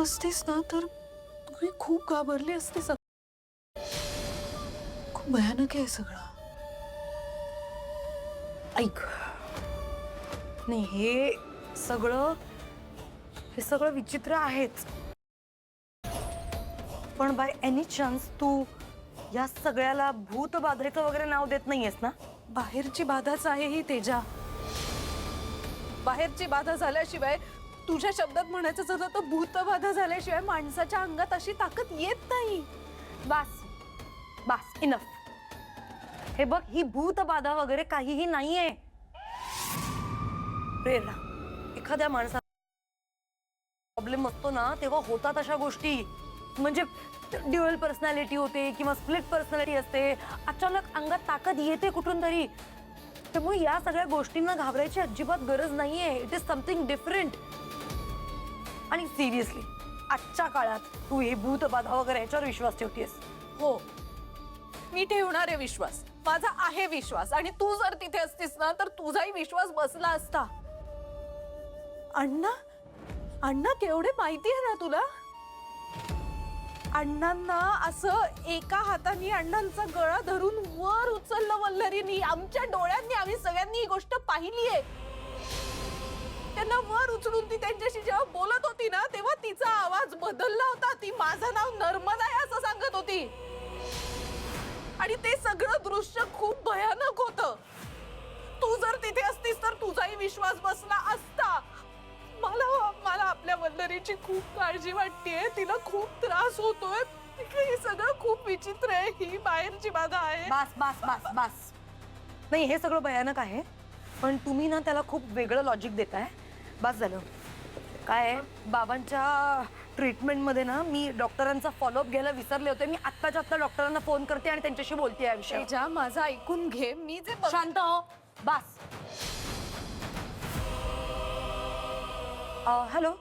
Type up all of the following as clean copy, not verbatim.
असतीस ना तर तू खूप घाबरली असतीस. खूप भयानक आहे सगळं. ऐक, नाही हे सगळं विचित्र आहेच, पण बाय एनी चान्स तू या सगळ्याला भूत बाधेचं वगैरे नाव देत नाहीयेस ना? बाहेरची बाधाच आहे ही तेजा. बाहेरची बाधा झाल्याशिवाय, तुझ्या शब्दात म्हणायचं झालं तर भूतबाधा झाल्याशिवाय माणसाच्या अंगात अशी ताकद येत नाही. बस बस, इनफ. हे बघ, ही भूतबाधा वगैरे काहीही नाहीये. प्रेरणा, एखाद्या माणसाला प्रॉब्लेम असतो ना तेव्हा होतात अशा गोष्टी. म्हणजे ड्युअल पर्सनॅलिटी होते किंवा स्प्लिट पर्सनॅलिटी असते, अचानक अंगात ताकद येते कुठून तरी. त्यामुळे या सगळ्या गोष्टींना घाबरायची अजिबात गरज नाहीये. It is something different. आणि सिरियसली, आजच्या काळात तू हे भूतबाधा वगैरे याच्यावर विश्वास ठेवतेस? हो, मी ठेवणार आहे विश्वास. माझा आहे विश्वास. आणि तू जर तिथे असतीस ना तर तुझाही विश्वास बसला असता. अण्णा, अण्णा केवढे माहिती आहे ना तुला. अण्णांना असं एका हाताने अण्णांचा गळा धरून वर उचललं वल्लरीनी. आमच्या डोळ्यांनी आम्ही सगळ्यांनी ही गोष्ट पाहिली आहे. त्यांना वर उचलून ती त्यांच्याशी जेव्हा बोलत होती ना तेव्हा तिचा आवाज बदलला होता. ती माझं नाव नर्मदा आहे असं सांगत होती. आणि ते सगळं दृश्य खूप भयानक होतं. तू जर तिथे असतीस तर तुझाही विश्वास बसला असता. मला आपल्या वल्लरीची खूप काळजी वाटतेय. तिला खूप त्रास होतोय. हे सगळं खूप विचित्र आहे. ही बाहेरची बाधा आहे. बस बस बस बस. नाही, हे सगळं भयानक आहे, पण तुम्ही ना त्याला खूप वेगळं लॉजिक देताय. बस झालं. काय आहे, बाबांच्या ट्रीटमेंटमध्ये ना मी डॉक्टरांचा फॉलोअप घ्यायला विसरले होते. मी आत्ताच्या आत्ता डॉक्टरांना फोन करते आणि त्यांच्याशी बोलते या विषयावर. तेजा, माझं ऐकून घे. मी जे शांत हो. बस. हॅलो,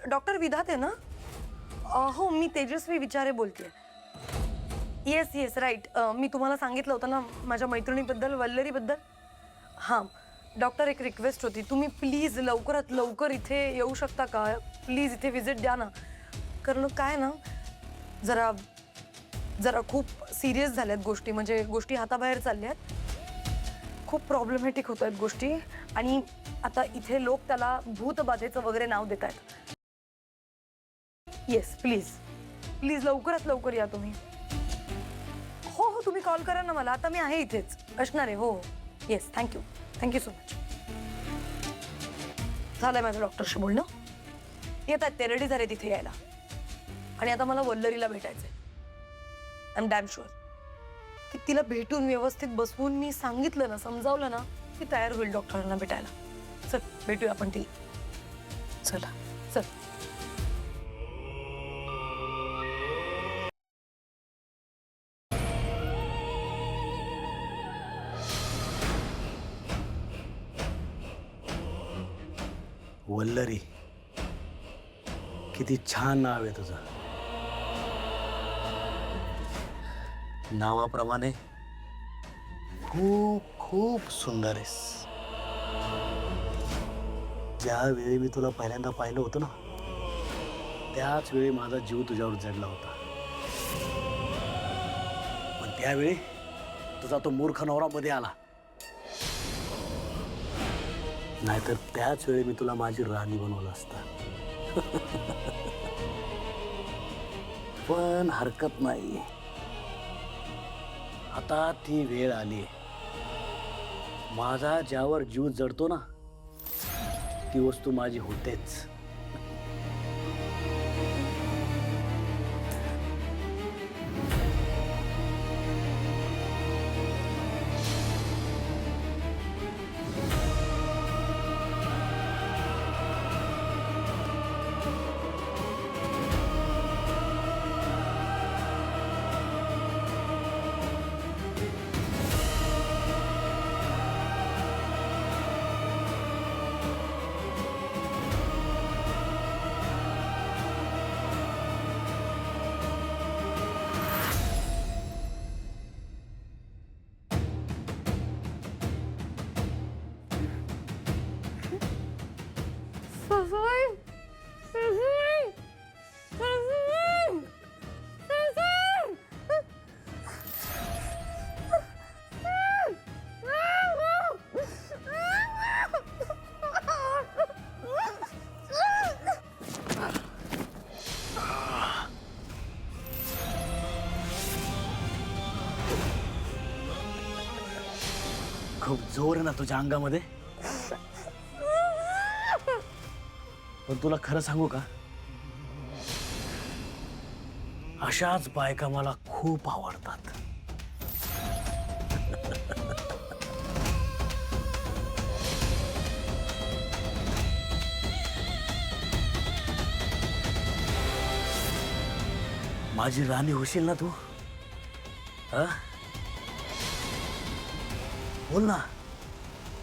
डॉक्टर विधात आहे ना? हो, मी तेजस्वी विचारे बोलते. Yes yes, right. मी तुम्हाला सांगितलं होतं ना माझ्या मैत्रिणीबद्दल, वल्लरीबद्दल. हां डॉक्टर, एक रिक्वेस्ट होती. तुम्ही प्लीज लवकरात लवकर इथे येऊ शकता का? प्लीज इथे व्हिजिट द्या ना. कारण काय ना, जरा खूप सिरियस झाल्यात गोष्टी. म्हणजे गोष्टी हाताबाहेर चालल्यात. खूप प्रॉब्लेमॅटिक होत आहेत गोष्टी. आणि आता इथे लोक त्याला भूतबाधेचं वगैरे नाव देत आहेत. येस, प्लीज प्लीज लवकरात लवकर या तुम्ही. हो हो, तुम्ही कॉल करा ना मला. आता मी आहे इथेच असणार आहे. हो हो, येस. Thank you so much. झालंय माझं डॉक्टरशी बोलणं. येत आहेत ते, रेडी झाले तिथे यायला. आणि आता मला वल्लरीला भेटायचंय. आय एम डॅम शुअर की तिला भेटून व्यवस्थित बसवून मी सांगितलं ना, समजावलं ना, ती तयार होईल डॉक्टरांना भेटायला. चल भेटूया आपण तिला. चला. चल. वल्लरी, किती छान नाव आहे तुझं. नावाप्रमाणे खूप खूप सुंदर आहेस. ज्या वेळी मी तुला पहिल्यांदा पाहिलं होतं ना, त्याच वेळी माझा जीव तुझ्यावर जडला होता. पण त्यावेळी तुझा तो मूर्ख नवरा मध्ये आला. नाहीतर त्याच वेळी मी तुला माझी राणी बनवलं असतं. पण हरकत नाही, आता ती वेळ आली. माझा ज्यावर जीव जडतो ना, ती वस्तू माझी होतेच. खूप जोर आहे ना तुझ्या अंगामध्ये. पण तुला खरं सांगू का, अशाच बायका मला खूप आवडतात. माझी राणी होशील ना तू? हा? बोल ना.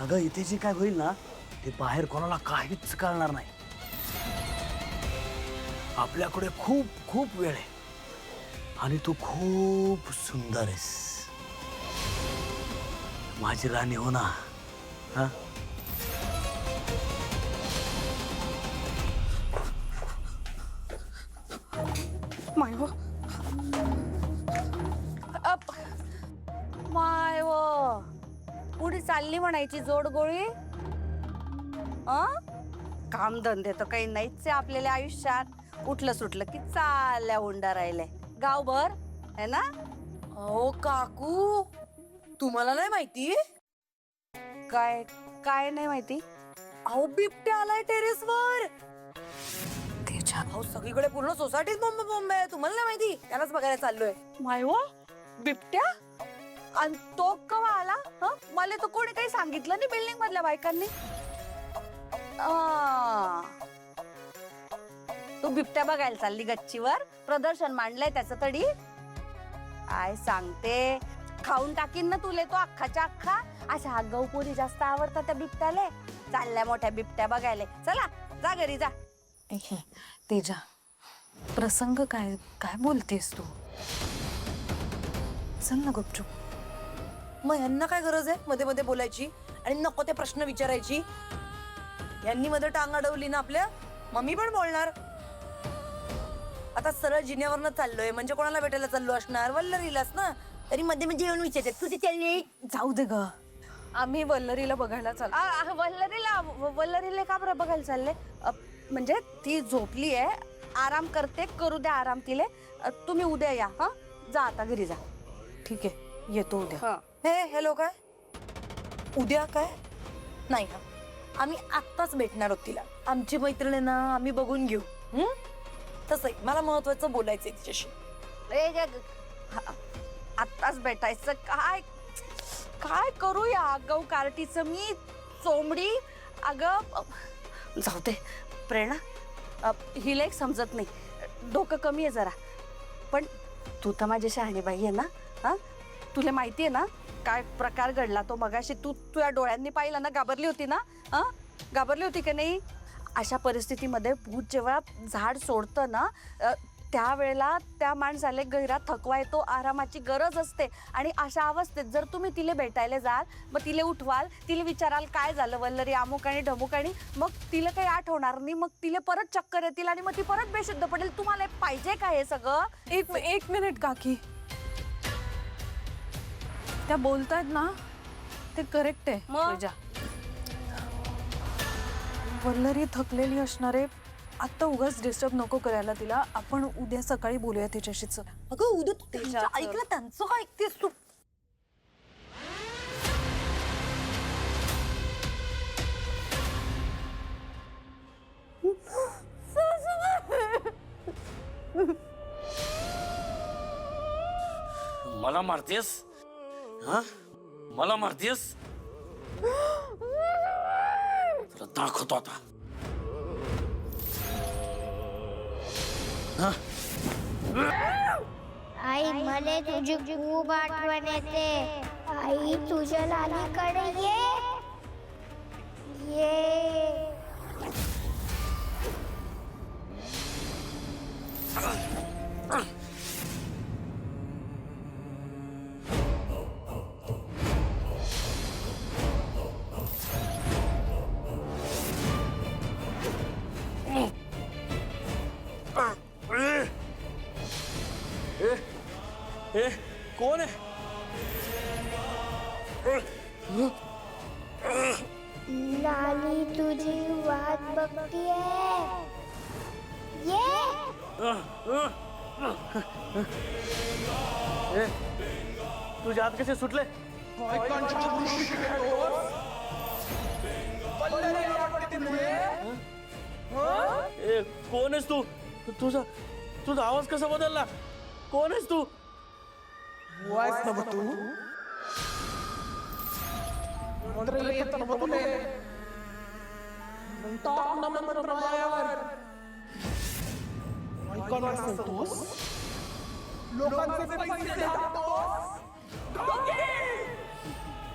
अगं इथे जे काय होईल ना ते बाहेर कोणाला काहीच कळणार नाही. आपल्याकडे खूप खूप वेळ आहे आणि तू खूप सुंदर आहेस. माझी राणी हो ना. हा? माय व माय व पुढे चालली म्हणायची जोडगोळी. कामधंदे तर काही नाहीच आहे आपल्याला आयुष्यात. उठलं सुटलं की चालल्या उंडा राहिले गावभर है ना. अहो काकू, तुम्हाला नाही माहिती? काय काय नाही माहिती. अहो बिबट्या आलाय टेरेसवर. तेजा अहो सगळीकडे पूर्ण सोसायटीत बोंब बोंब आहे. तुम्हाला नाही माहिती? त्यालाच बघायला चाललोय. माय व बिबट्या. आणि तो केव्हा आला? मला तर कोणी काही सांगितलं नाही बिल्डिंग मधल्या बायकांनी. तू बिबट्या बघायला चालली गच्चीवर. प्रदर्शन मांडलंय त्याचं तडी. काय सांगते, खाऊन टाकीन ना तुले तो अख्खाच्या अख्खा. अशा हा गौपुरी जास्त आवडतात त्या बिबट्याले. चालल्या मोठ्या बिबट्या बघायला. चला जा घरी जा. तेजा, प्रसंग काय काय बोलतेस तू? चल ना गुपचूप. मग यांना काय गरज आहे मध्ये मध्ये बोलायची आणि नको ते प्रश्न विचारायची? यांनी मध्ये टांग अडवली ना आपल्या, मग मी पण बोलणार. आता सरळ जिन्यावरनं चाललोय म्हणजे कोणाला भेटायला चाललो असणार? वल्लरीलाच ना. तरी मध्ये मध्ये येऊन विचारतात तुझी चालली. जाऊ दे ग, आम्ही वल्लरीला बघायला चाललो. वल्लरीला का बरं बघायला चालले? म्हणजे ती झोपली आहे, आराम करते, करू द्या आराम तिले. तुम्ही उद्या या. हा जा आता घरी जा. ठीक आहे, येतो उद्या. हे हॅलो काय? उद्या काय? नाही ना, आम्ही आत्ताच भेटणार आहोत तिला. आमची मैत्रीण आहे ना, आम्ही बघून घेऊ. तसंही मला महत्वाचं बोलायचंय तिच्याशी. आत्ताच भेटायचं काय? काय करू या गौ कार्टीचं मी चोंबडी. अगं जाऊ दे प्रेरणा, हिला एक समजत नाही. डोकं कमी आहे जरा. पण तू तर माझी शहाणी बाई आहे ना. हा, तुला माहिती आहे ना काय प्रकार घडला तो मगाशी? तू तुझ्या डोळ्यांनी पाहिला ना? घाबरली होती ना? हा, घाबरली होती की नाही? अशा परिस्थितीमध्ये भूत जेव्हा झाड सोडतं ना, त्यावेळेला त्या माणसाला गैरा थकवा येतो, आरामाची गरज असते. आणि अशा अवस्थेत जर तुम्ही तिला भेटायला जाल, मग तिला उठवाल, तिला विचाराल काय झालं वल्लरी अमुक आणि ढमुक, आणि मग तिला काही आठवणार नाही. मग तिला परत चक्कर येतील आणि मग ती परत बेशुद्ध पडेल. तुम्हाला पाहिजे का हे सगळं? एक मिनिट काकी, त्या बोलतायत ना ते करेक्ट आहे. मग? तेजा, वल्लरी थकलेली असणार आहे. आता उगाच डिस्टर्ब नको करायला तिला. आपण उद्या सकाळी बोलूया तिच्याशीच. अगं उद्या त्यांच्या ऐक ना, त्यांचं काय ऐकतेस तू? मला मारतेस? हा, मला मारतेस? तुला दाखवतो आता. हा, आई मला तुझी खूप आठवण येते. आई तुझ्या लालीकडे ये ये. ए, कोण आहे? लाली तुझी वाट बघतीये. ये ए, तुझे हात कसे सुटले? ए कोण आहेस तू? तुझा तुझा आवाज कसा बदलला? कोण आहेस तू?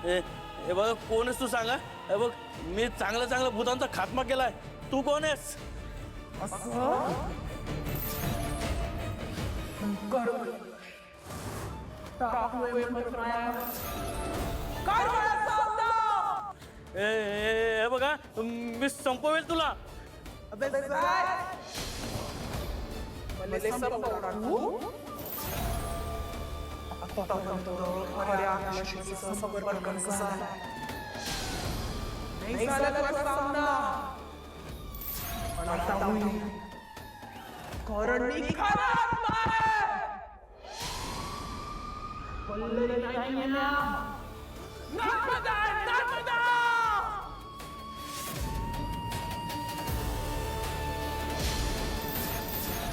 ए ए बघ कोण आहेस तू सांगा. ए बघ मी चांगल्या चांगल्या भूतांचा खात्मा केलाय. तू कोण आहेस? ए ए बघा मी संपवेल तुला.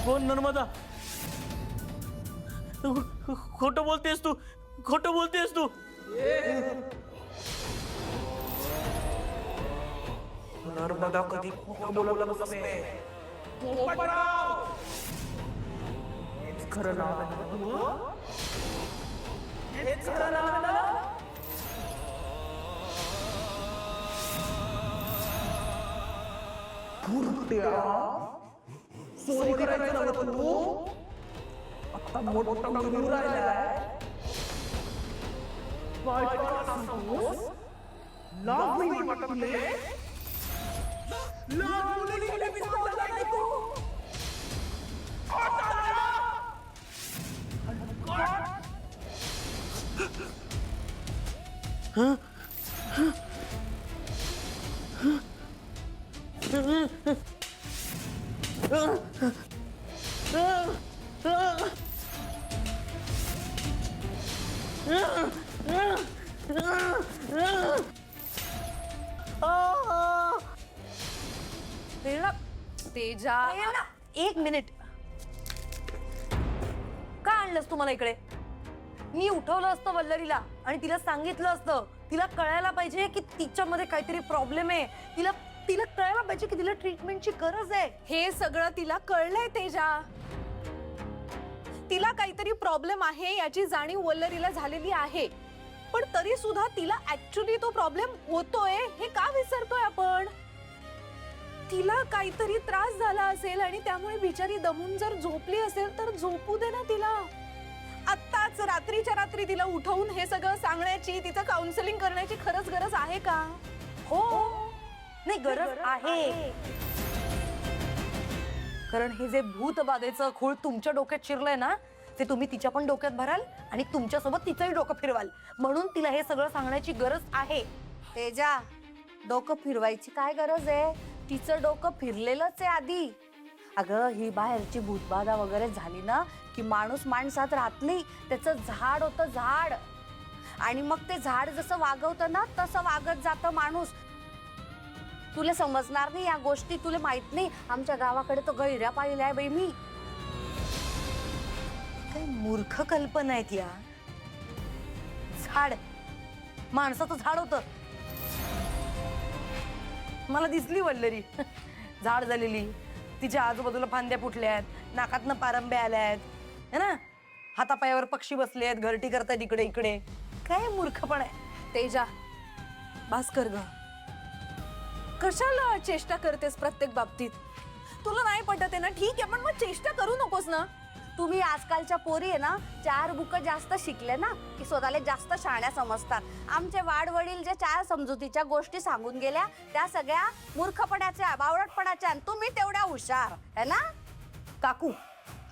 कोण नर्मदा? खोटं बोलतेस तू, खोटं बोलतेस तू. नर्मदा कधी खोटं बोलवलं नसते. हेच खरं नाव आहे. हेच खरं नाव आहे ना? भुरट्या. चोरी करायचं नव्हतं तू. आता मोठा मुलगा राहिलाय. बायकोला सांगतोस? लाज नाही वाटत तुले? लाज मुलीने पिस्तूल लावली तू. तेजा एक मिनिट. का आणलंस तू मला इकडे? मी उठवलं असतं वल्लरीला आणि तिला सांगितलं असतं. तिला कळायला पाहिजे की तिच्यामध्ये काहीतरी प्रॉब्लेम आहे. तिला तिला कळायला पाहिजे की तिला ट्रीटमेंटची गरज आहे. हे सगळं तिला कळलंय तेजा. तिला काहीतरी प्रॉब्लेम आहे याची जाणीव वल्लरीला झालेली आहे, पण तरी सुद्धा तिला ऍक्च्युली तो प्रॉब्लेम होतोय हे का विसरतोय आपण? तिला काहीतरी त्रास झाला असेल आणि त्यामुळे बिचारी दमून जर झोपली असेल तर झोपू दे ना तिला. आत्ताच रात्रीच्या रात्री तिला उठवून हे सगळं सांगण्याची, तिचं काउन्सिलिंग करण्याची खरंच गरज आहे का? हो नाही गरज आहे. कारण हे जे भूतबाधेचं खूळ तुमच्या डोक्यात शिरलंय ना, ते तुम्ही तिच्या पण डोक्यात भराल आणि तुमच्यासोबत तिचंही डोकं फिरवाल. म्हणून तिला हे सगळं सांगण्याची गरज आहे. तेजा, डोकं फिरवायची काय गरज आहे? तिचं डोकं फिरलेलंच आहे आधी. अगं ही बाहेरची भूतबाधा वगैरे झाली ना की माणूस माणसात राहत नाही. त्याचं झाड होतं झाड, आणि मग ते झाड जसं वागवतं ना तसं वागत जातं माणूस. तुला समजणार नाही या गोष्टी, तुला माहित नाही. आमच्या गावाकडे तो गैऱ्या पाहिलाय बाई मी. काय मूर्ख कल्पना आहेत या. झाड माणसाचं झाड होतं. मला दिसली वल्लरी झाड झालेली. तिच्या आजूबाजूला फांद्या फुटल्या आहेत, नाकातनं पारंब्या आल्या आहेत, है ना, हातापायावर पक्षी बसले आहेत, घरटी करतायत इकडे इकडे. काय मूर्खपण आहे. तेजा, भास्कर ग, कशाला चेष्टा करतेस प्रत्येक बाबतीत? तुला नाही पटत आहे ना, ठीक आहे, पण मग चेष्टा करू नकोस ना. तुम्ही आजकालच्या पोरी आहे ना, 4 बुक जास्त शिकले ना की स्वतःला जास्त शाण्या समजतात. आमचे वाडवडील जे 4 समजुतीच्या गोष्टी सांगून गेल्या त्या सगळ्या मूर्खपणाच्या, बावळटपणाच्या, आणि तुम्ही तेवढ्या हुशार है ना. काकू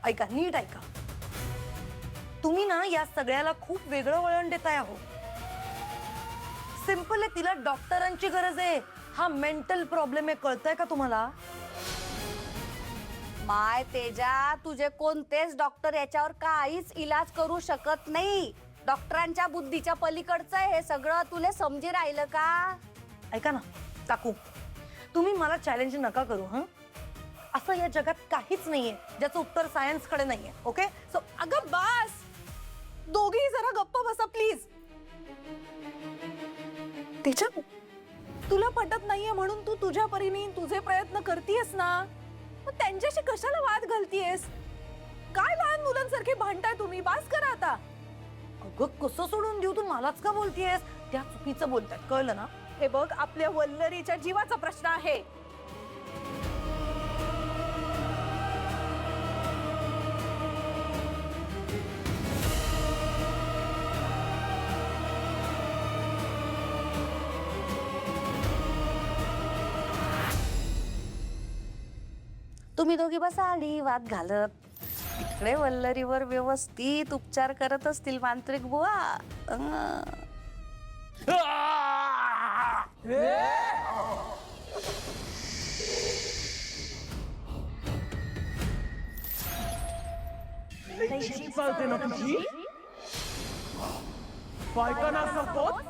ऐका, नीट ऐका. तुम्ही ना या सगळ्याला खूप वेगळं वळण देताय आहो. सिंपल आहे, तिला डॉक्टरांची गरज आहे. हा मेंटल प्रॉब्लेम आहे, कळतंय का तुम्हाला? माय तेजा, तुझे कोणतेच डॉक्टर याच्यावर काहीच इलाज करू शकत नाही. डॉक्टरांच्या बुद्धीच्या पलीकडचं हे सगळं तुला समजे राहिलं का? ऐका ना काकू, तुम्ही मला चॅलेंज नका करू. हं, असं या जगात काहीच नाहीये ज्याचं उत्तर सायन्स कडे नाहीये. ओके, सो अगं बस, दोघी जरा गप्प बसा प्लीज. त्याच्या तुला पटत नाहीये म्हणून तू तुझ्या परीने तुझे प्रयत्न करतीयस ना, मग त्यांच्याशी कशाला वाद घालतीयस? काय लहान मुलांसारखे भांडताय तुम्ही? बास करा आता. अगं कसं सोडून देऊ, तू मलाच का बोलतीयस? त्या चुकीचं बोलतात, कळलं ना? हे बघ, आपल्या वल्लरीच्या जीवाचा प्रश्न आहे. तुम्ही दोघी बसा आली वाद घालत. इकडे वल्लरीवर व्यवस्थित उपचार करत असतील मांत्रिक बुवा. चालते ना तुझी बायकांना सांगतोस,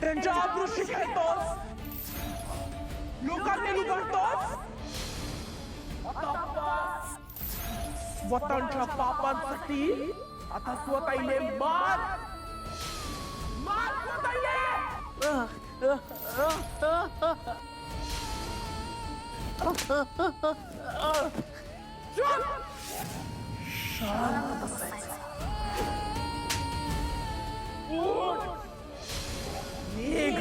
त्यांच्या आबरूशी खेळतोस, लोकांनी लुबाडतोस. स्वतःच्या पापांसाठी आता स्वतःले मार मार स्वतःले. चल शांत बसायचं. उठ. निघ.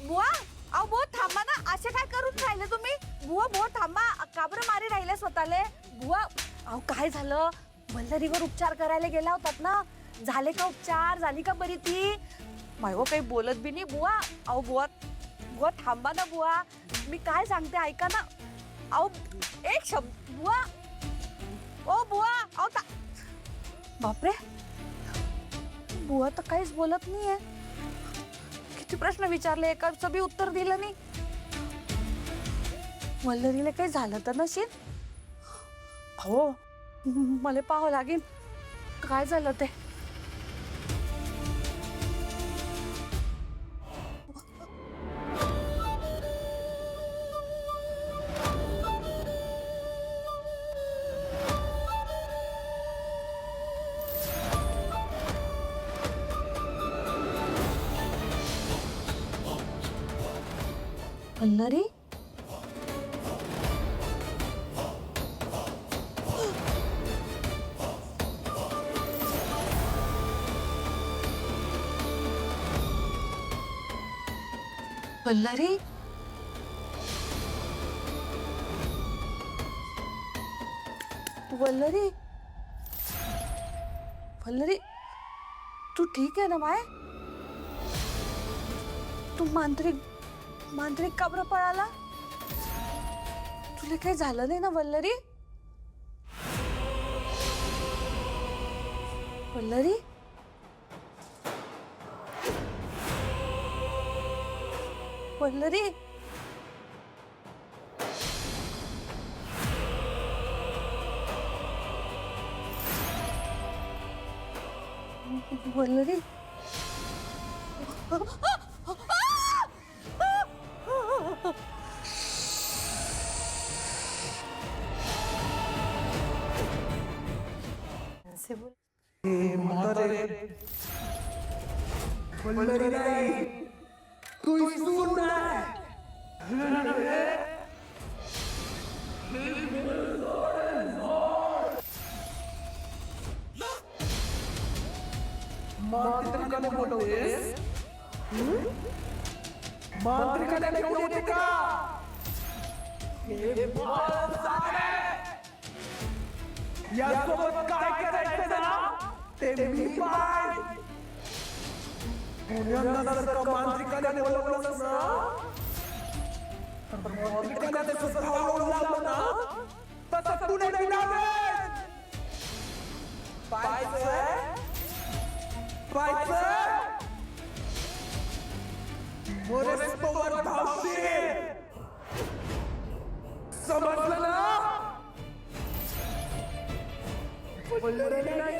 बुवा, अहो बुवा थांबा ना, असे काय करून राहिले तुम्ही? बुवा बुवा थांबा, का बरं मारी राहिले स्वतःले? बुवा अहो काय झालं? वल्लरीवर उपचार करायला गेला होतात ना, झाले का उपचार? झाली का बरी ती? मायव काही बोलत बी नाही बुवा. अहो बुवा बुवा थांबा ना बुवा, मी काय सांगते ऐका ना. अहो एक शब्द बुवा. ओ बुवा, अहो बापरे, बुवा तर काहीच बोलत नाहीये. किती प्रश्न विचारले, एकाचं बी उत्तर दिलं नाही. वल्लरीला काही झालं तर नसेल? अहो मला पाहावं लागेल काय झालं ते. वल्लरी, वल्लरी, वल्लरी, वल्लरी, तू ठीक आहे ना माय? तू मांत्रिक का बरं पळाला? तुला काही झालं नाही ना वल्लरी? वल्लरी, वल्लरी, वल्लरी, वल्लरी नाही, तू सून नाही. मांत्रिकाने बोलवतेस? मांत्रिकाने घेऊन येते का? हे बाळ जाणे. यासोबत काय करायचं ना ते मी पाय पुण्यांना जर का मांत्रिकाने बोलवलंस ना तर मांत्रिकाने जसं धावून लागलं ना तसं पुणे निघावेल. पाहायचं मोरेस पवार धावशील. समजलं ना? वल्लरी नाही